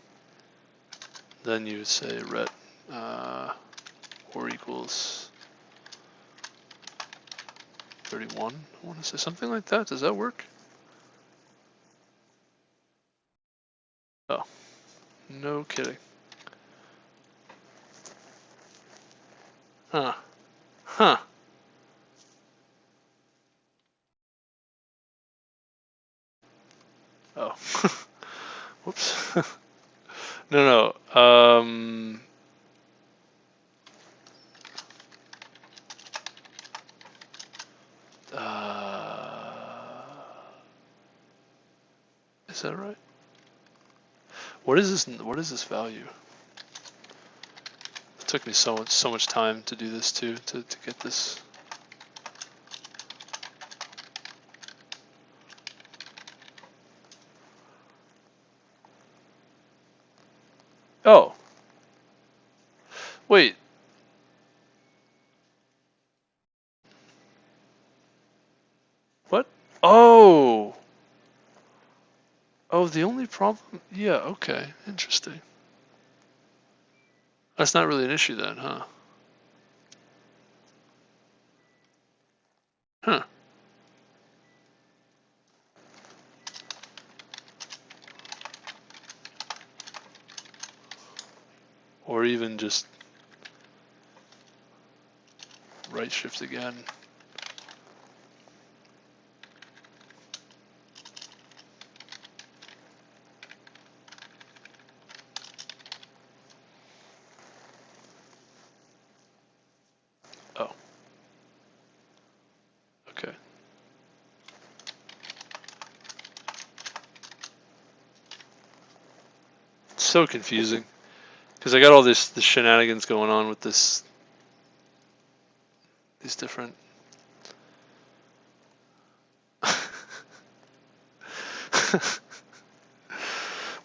Then you would say ret or equals 31. I want to say something like that. Does that work? Oh, no kidding. Huh. Huh. Oh. Whoops. No. Is that right? What is this value? It took me so much time to do this too, to get this. Oh. Wait. What? Oh. Oh, the only problem, yeah, okay, interesting. That's not really an issue then, huh? Huh. Or even just right shift again. Oh. Okay. It's so confusing. Because I got all this shenanigans going on with these different.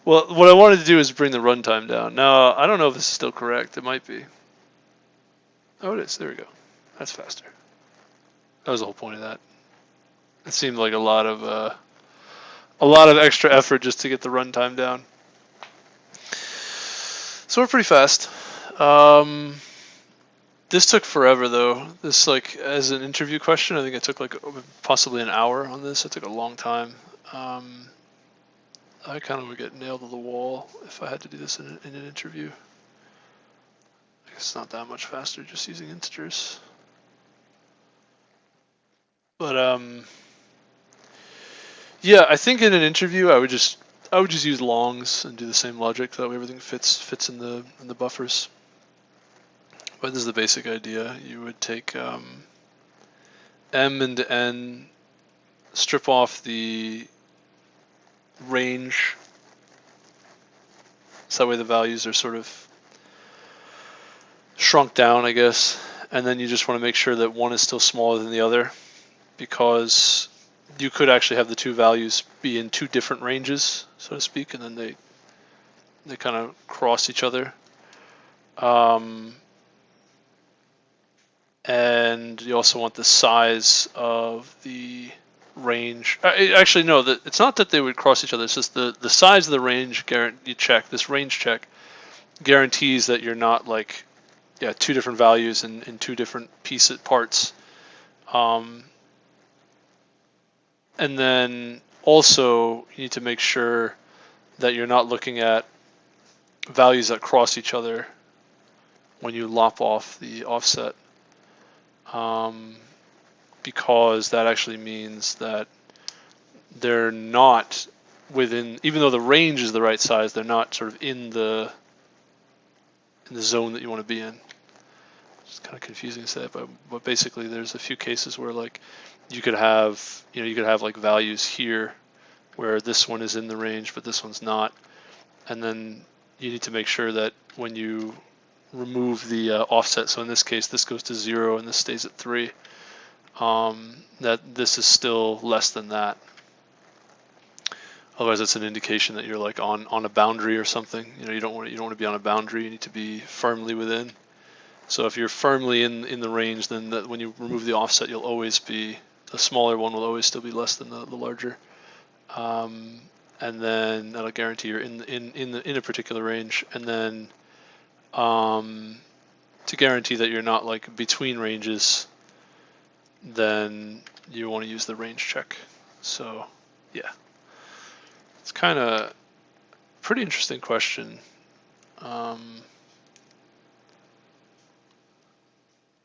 Well, what I wanted to do is bring the runtime down. Now, I don't know if this is still correct. It might be. Oh, it is. There we go. That's faster. That was the whole point of that. It seemed like a lot of extra effort just to get the runtime down. So we're pretty fast. This took forever though. This, like, as an interview question, I think it took like possibly an hour on this. It took a long time. I kind of would get nailed to the wall if I had to do this in an interview. I guess it's not that much faster just using integers. But yeah, I think in an interview I would just use longs and do the same logic. That way everything fits in the buffers. But this is the basic idea. You would take m into n, strip off the range, so that way the values are sort of shrunk down, I guess. And then you just want to make sure that one is still smaller than the other, because you could actually have the two values be in two different ranges, so to speak, and then they kind of cross each other. And you also want the size of the range. Actually, no, it's not that they would cross each other. It's just the size of the range. You check this range check guarantees that you're not like, yeah, two different values in two different parts. And then also you need to make sure that you're not looking at values that cross each other when you lop off the offset. Because that actually means that they're not within, even though the range is the right size, they're not sort of in the zone that you want to be in. It's kind of confusing to say, but basically there's a few cases where like you could have like values here where this one is in the range but this one's not, and then you need to make sure that when you remove the offset, so in this case this goes to 0 and this stays at 3, that this is still less than that. Otherwise it's an indication that you're like on a boundary or something. You don't want to be on a boundary. You need to be firmly within. So if you're firmly in the range, then when you remove the offset, you'll always be, the smaller one will always still be less than the larger. And then that'll guarantee you're in a particular range. And then to guarantee that you're not like between ranges, then you want to use the range check. So yeah, it's kind of pretty interesting question.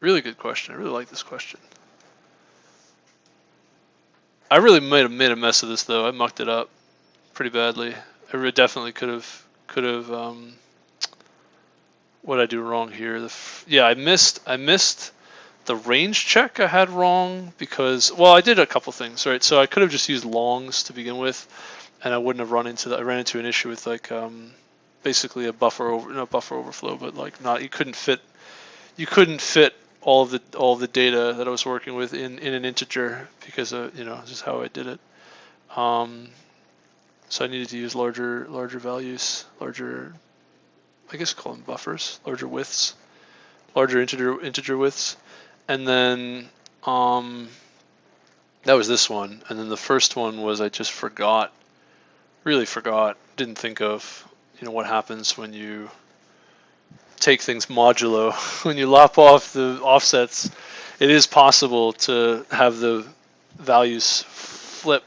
Really good question. I really like this question. I really made a mess of this though. I mucked it up pretty badly. I definitely could have. What did I do wrong here? Yeah, I missed the range check. I had wrong because, well, I did a couple things, right? So I could have just used longs to begin with, and I wouldn't have run into that. I ran into an issue with like basically a buffer overflow, but like you couldn't fit all the data that I was working with in an integer because this is how I did it. So I needed to use larger values, larger, I guess call them buffers, larger widths, larger integer widths, and then that was this one, and then the first one was I just really forgot, didn't think of what happens when you take things modulo. When you lop off the offsets, it is possible to have the values flip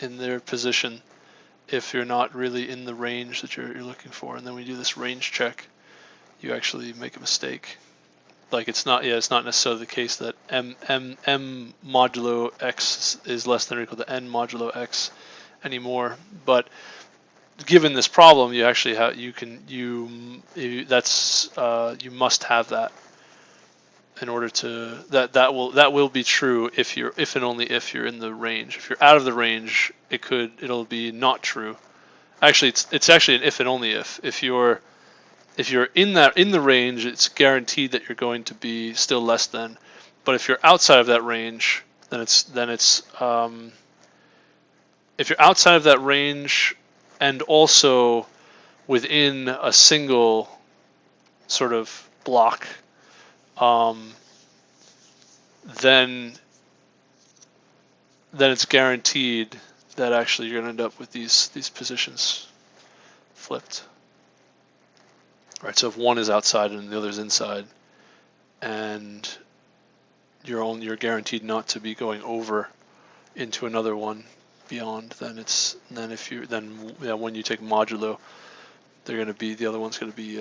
in their position if you're not really in the range that you're looking for. And then when you do this range check, you actually make a mistake. Like it's not necessarily the case that m modulo x is less than or equal to n modulo x anymore, but given this problem, you actually have you must have that in order to that will be true if and only if you're in the range. If you're out of the range, it'll be not true. Actually, it's actually an if and only if you're in the range, it's guaranteed that you're going to be still less than. But if you're outside of that range, then it's if you're outside of that range and also within a single sort of block, then it's guaranteed that actually you're going to end up with these positions flipped. Right, so if one is outside and the other is inside, and you're guaranteed not to be going over into another one beyond, then when you take modulo, the other one's going to be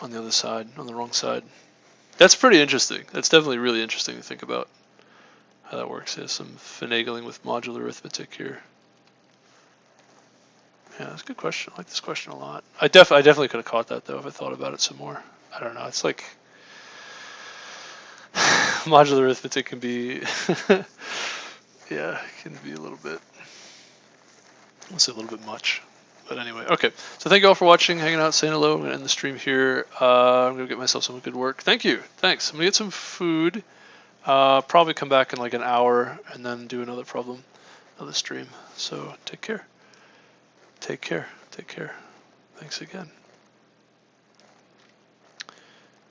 on the other side, on the wrong side. That's pretty interesting. That's definitely really interesting to think about how that works. There's some finagling with modular arithmetic here. Yeah, that's a good question. I like this question a lot. I definitely could have caught that though if I thought about it some more. I don't know. It's like modular arithmetic can be, yeah, can be a little bit, let's say a little bit much. But anyway, okay. So thank you all for watching, hanging out, saying hello. I'm going to end the stream here. I'm going to get myself some good work. Thank you. Thanks. I'm going to get some food. Probably come back in like an hour and then do another problem, another stream. So take care. Take care. Take care. Thanks again.